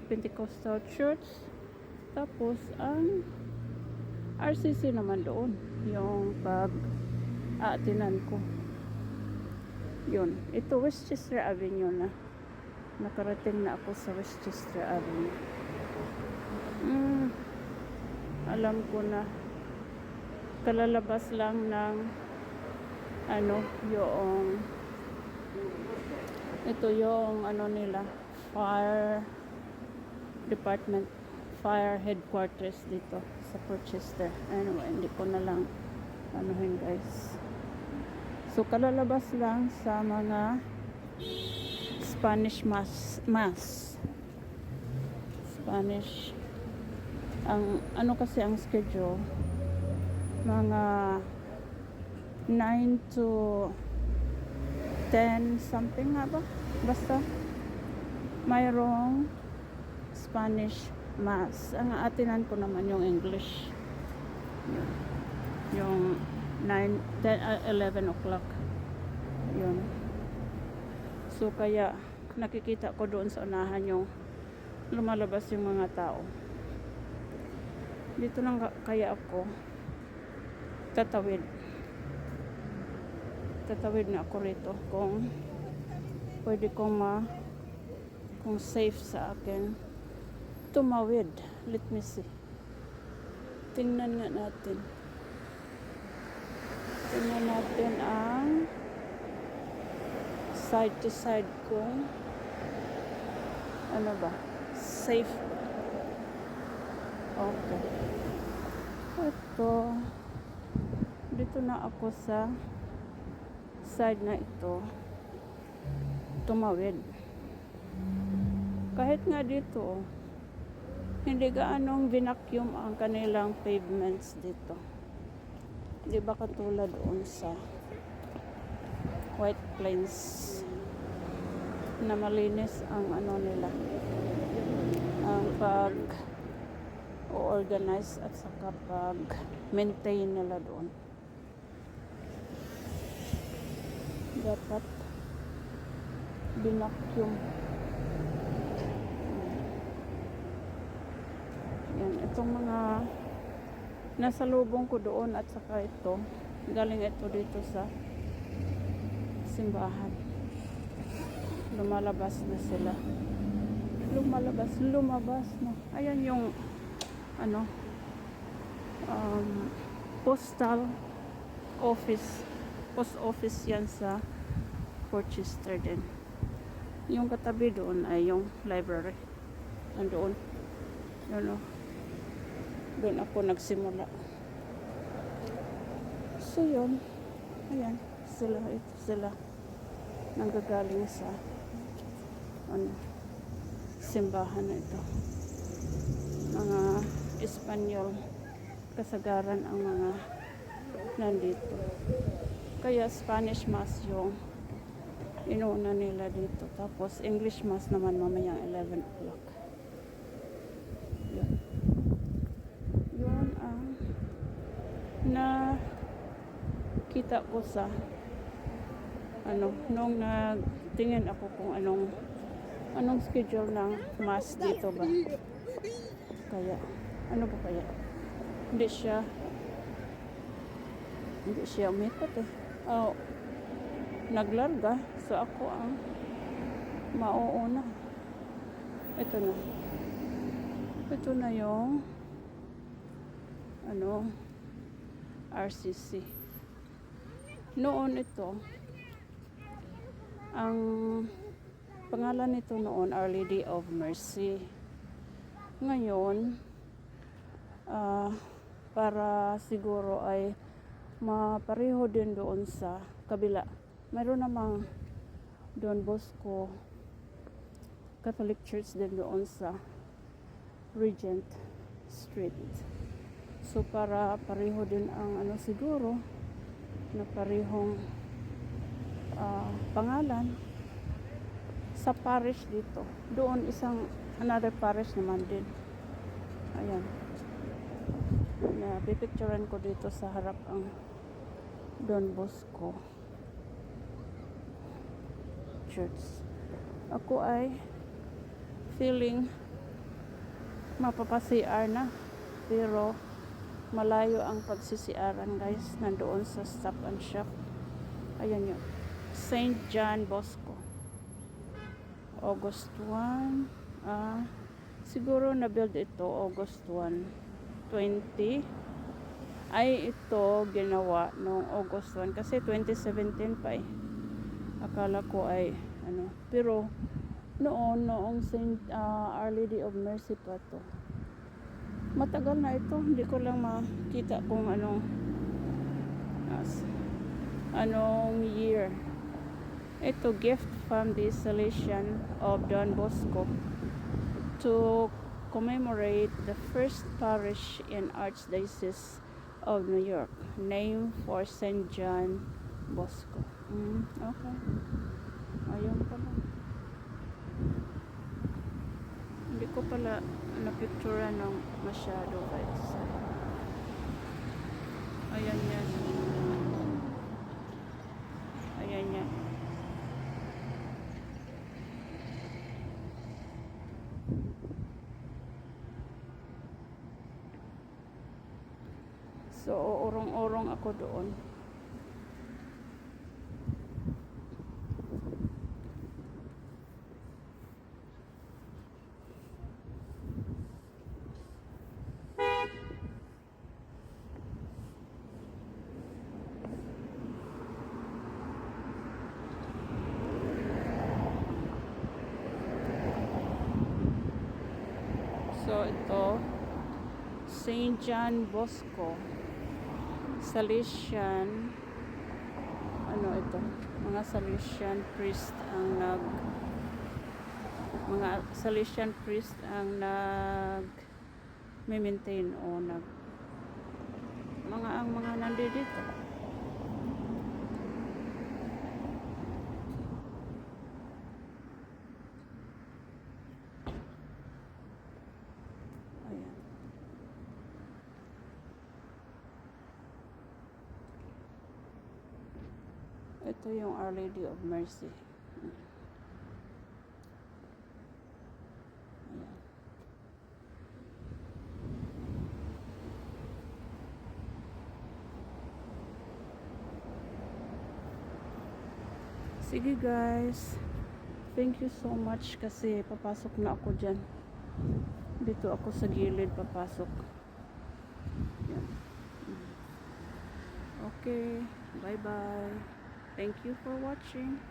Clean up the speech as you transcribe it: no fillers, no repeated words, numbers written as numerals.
Pentecostal Church. Tapos ang RCC naman doon, yung pag-aatinan ko. Yun, ito Westchester Avenue na. Nakarating na ako sa Westchester Avenue. Alam ko na kalalabas lang ng yung ito yung nila, fire department, fire headquarters dito sa Portchester. Anyway, hindi ko na lang guys. So kalalabas lang sa mga Spanish mass. Spanish ang kasi ang schedule mga 9 to 10 something nga ba? Basta mayroong Spanish mass. Ang aatinan ko naman yung English. Yung 9, 10, 11 o'clock. Yun. So kaya nakikita ko doon sa unahan yung lumalabas yung mga tao. Dito lang kaya ako tatawid na ako rito kung pwede kong kung safe sa akin tumawid. Let me see. Tingnan natin ang side to side kung safe ba. Okay, dito na ako sa side na ito tumawid. Kahit nga dito hindi gaanong vinacuum ang kanilang pavements dito. Di ba katulad doon sa White Plains na malinis ang nila, ang pag-organize at saka pag-maintain nila doon. Dapat binacuum. Yan, itong mga nasa lubong ko doon at saka ito, galing ito dito sa simbahan. Lumabas na. Ayan yung postal office. Post office yan sa Portchester din. Yung katabi doon ay yung library. Nandoon. Doon ako nagsimula. So yun. Ayan. Sila nanggagaling sa simbahan na ito. Mga Espanyol kasagaran ang mga nandito. Kaya Spanish mass yung inuuna nila dito. Tapos English mass naman mamayang 11 o'clock. Yun ang nakita ko sa nung nagtingin ako kung anong schedule ng mass dito ba. Kaya ba kaya? Hindi siya umikot eh. Naglarga. So ako ang mauuna. Ito na yung RCC. Noon ito, ang pangalan nito noon, Our Lady of Mercy. Ngayon, para siguro ay mapareho din doon sa kabila. Mayroon namang Don Bosco Catholic Church din doon sa Regent Street. So para pareho din ang siguro na parehong pangalan sa parish dito. Doon another parish naman din. Ayan. Pipicturean ko dito sa harap ang Don Bosco Church. Ako ay feeling mapapa-CR na. Pero malayo ang pag-CCRan guys. Nandoon sa Stop and Shop. Ayan yun. St. John Bosco. August 1. Siguro na-build ito August 1. 20. Ay, ito ginawa noong August 1. Kasi 2017 pa eh. Akala ko ay ano. Pero noong St. Our Lady of Mercy pa to. Matagal na ito. Hindi ko lang makita kung anong year. Ito, gift from the Salesian of Don Bosco to commemorate the first parish in Archdiocese of New York, named for St. John Bosco. Okay. Ayun pala. Hindi ko pala na-picture ng masyado guys. Ayan yan. Ayan yan. So, urong-urong ako doon. So, ito, St. John Bosco, Salesian, ito, mga Salesian priest ang maintain o mga nandito. Ayan. Ito yung Our Lady of Mercy. Ayan. Sige guys. Thank you so much kasi papasok na ako dyan. Dito ako sa gilid papasok. Ayan. Okay. Bye bye. Thank you for watching.